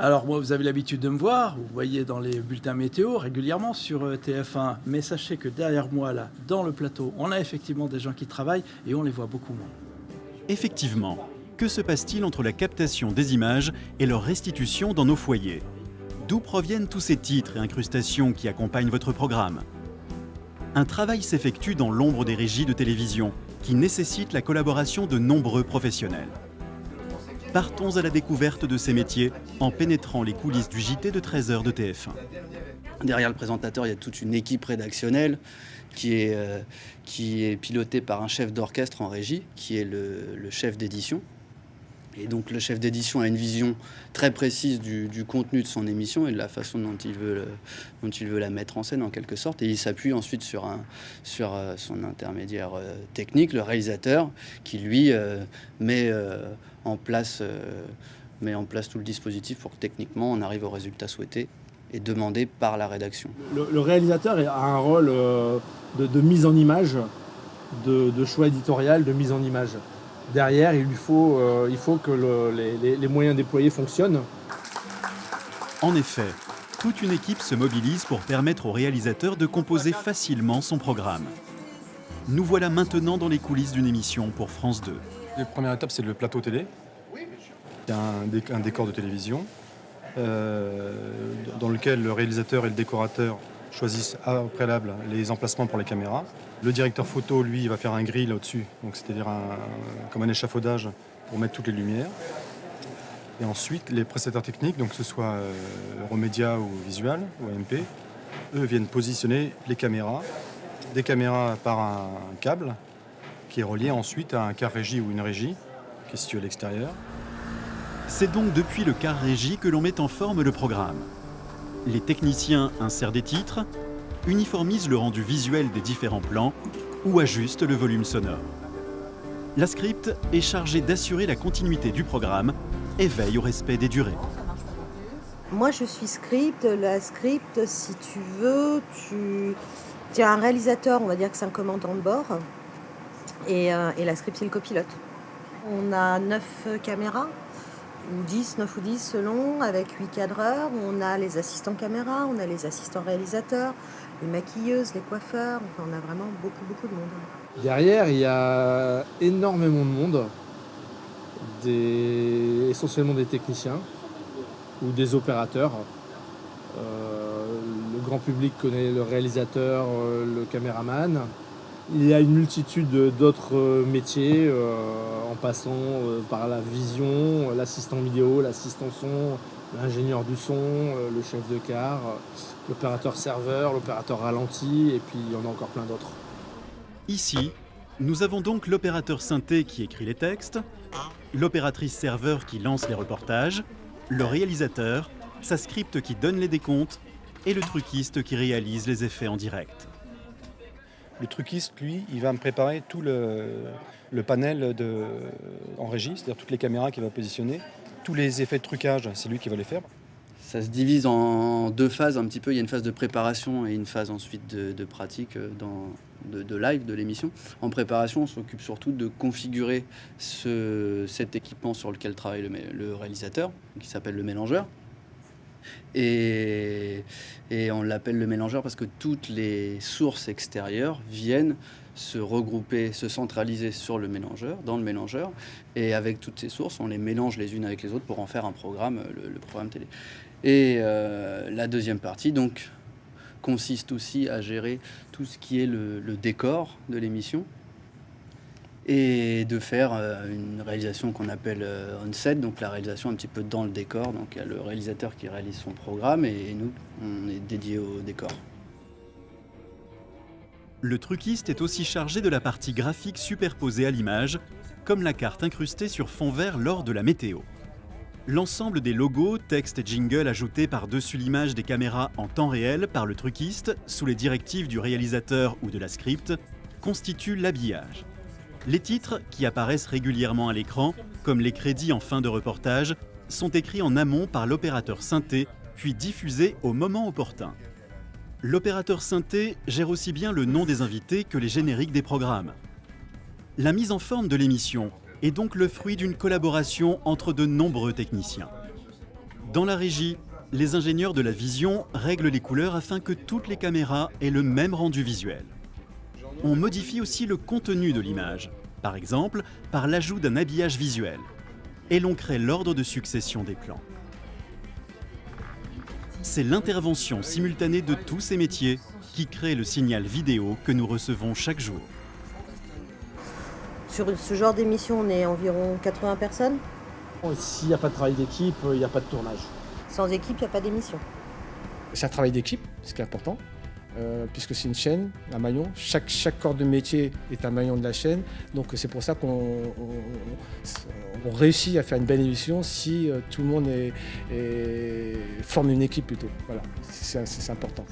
Alors moi, vous avez l'habitude de me voir, vous voyez dans les bulletins météo régulièrement sur TF1, mais sachez que derrière moi, là, dans le plateau, on a effectivement des gens qui travaillent et on les voit beaucoup moins. Effectivement, que se passe-t-il entre la captation des images et leur restitution dans nos foyers? D'où proviennent tous ces titres et incrustations qui accompagnent votre programme? Un travail s'effectue dans l'ombre des régies de télévision, qui nécessite la collaboration de nombreux professionnels. Partons à la découverte de ces métiers en pénétrant les coulisses du JT de 13h de TF1. Derrière le présentateur, il y a toute une équipe rédactionnelle qui est pilotée par un chef d'orchestre en régie, qui est le chef d'édition. Et donc le chef d'édition a une vision très précise du contenu de son émission et de la façon dont il veut la mettre en scène en quelque sorte. Et il s'appuie ensuite sur son intermédiaire technique, le réalisateur, qui lui met en place tout le dispositif pour que techniquement on arrive au résultat souhaité et demandé par la rédaction. Le réalisateur a un rôle de mise en image, de choix éditorial, de mise en image. Derrière, il faut que les moyens déployés fonctionnent. En effet, toute une équipe se mobilise pour permettre au réalisateur de composer facilement son programme. Nous voilà maintenant dans les coulisses d'une émission pour France 2. La première étape, c'est le plateau télé. Il y a un décor de télévision dans lequel le réalisateur et le décorateur choisissent au préalable les emplacements pour les caméras. Le directeur photo, lui, va faire un grill au-dessus, donc c'est-à-dire comme un échafaudage pour mettre toutes les lumières. Et ensuite, les prestataires techniques, donc que ce soit Remedia ou Visual ou AMP, eux viennent positionner les caméras, des caméras par un câble qui est relié ensuite à un car régie ou une régie qui est situé à l'extérieur. C'est donc depuis le car régie que l'on met en forme le programme. Les techniciens insèrent des titres, uniformisent le rendu visuel des différents plans ou ajustent le volume sonore. La script est chargée d'assurer la continuité du programme et veille au respect des durées. Moi, je suis script. La script, si tu veux, tu as un réalisateur, on va dire que c'est un commandant de bord, et la script, c'est le copilote. On a 9 caméras, ou 10, 9 ou 10 selon, avec 8 cadreurs. On a les assistants caméra, on a les assistants réalisateurs, les maquilleuses, les coiffeurs. Enfin, on a vraiment beaucoup de monde. Derrière, il y a énormément de monde, essentiellement des techniciens ou des opérateurs. Le grand public connaît le réalisateur, le caméraman. Il y a une multitude d'autres métiers, en passant par la vision, l'assistant vidéo, l'assistant son, l'ingénieur du son, le chef de car, l'opérateur serveur, l'opérateur ralenti, et puis il y en a encore plein d'autres. Ici, nous avons donc l'opérateur synthé qui écrit les textes, l'opératrice serveur qui lance les reportages, le réalisateur, sa script qui donne les décomptes et le truquiste qui réalise les effets en direct. Le truquiste, lui, il va me préparer tout le panel en régie, c'est-à-dire toutes les caméras qu'il va positionner. Tous les effets de trucage, c'est lui qui va les faire. Ça se divise en 2 phases un petit peu. Il y a une phase de préparation et une phase ensuite de pratique, de live de l'émission. En préparation, on s'occupe surtout de configurer cet équipement sur lequel travaille le réalisateur, qui s'appelle le mélangeur. Et on l'appelle le mélangeur parce que toutes les sources extérieures viennent se regrouper, se centraliser sur le mélangeur, dans le mélangeur. Et avec toutes ces sources, on les mélange les unes avec les autres pour en faire un programme, le programme télé. Et la deuxième partie, donc, consiste aussi à gérer tout ce qui est le décor de l'émission et de faire une réalisation qu'on appelle on-set, donc la réalisation un petit peu dans le décor. Donc il y a le réalisateur qui réalise son programme et nous, on est dédié au décor. Le truquiste est aussi chargé de la partie graphique superposée à l'image, comme la carte incrustée sur fond vert lors de la météo. L'ensemble des logos, textes et jingles ajoutés par-dessus l'image des caméras en temps réel par le truquiste, sous les directives du réalisateur ou de la script, constituent l'habillage. Les titres, qui apparaissent régulièrement à l'écran, comme les crédits en fin de reportage, sont écrits en amont par l'opérateur synthé, puis diffusés au moment opportun. L'opérateur synthé gère aussi bien le nom des invités que les génériques des programmes. La mise en forme de l'émission est donc le fruit d'une collaboration entre de nombreux techniciens. Dans la régie, les ingénieurs de la vision règlent les couleurs afin que toutes les caméras aient le même rendu visuel. On modifie aussi le contenu de l'image, par exemple par l'ajout d'un habillage visuel. Et l'on crée l'ordre de succession des plans. C'est l'intervention simultanée de tous ces métiers qui crée le signal vidéo que nous recevons chaque jour. Sur ce genre d'émission, on est environ 80 personnes. S'il n'y a pas de travail d'équipe, il n'y a pas de tournage. Sans équipe, il n'y a pas d'émission. C'est un travail d'équipe, ce qui est important, puisque c'est une chaîne, un maillon. Chaque corps de métier est un maillon de la chaîne. Donc c'est pour ça qu'on réussit à faire une belle émission si tout le monde forme une équipe plutôt. Voilà, c'est important.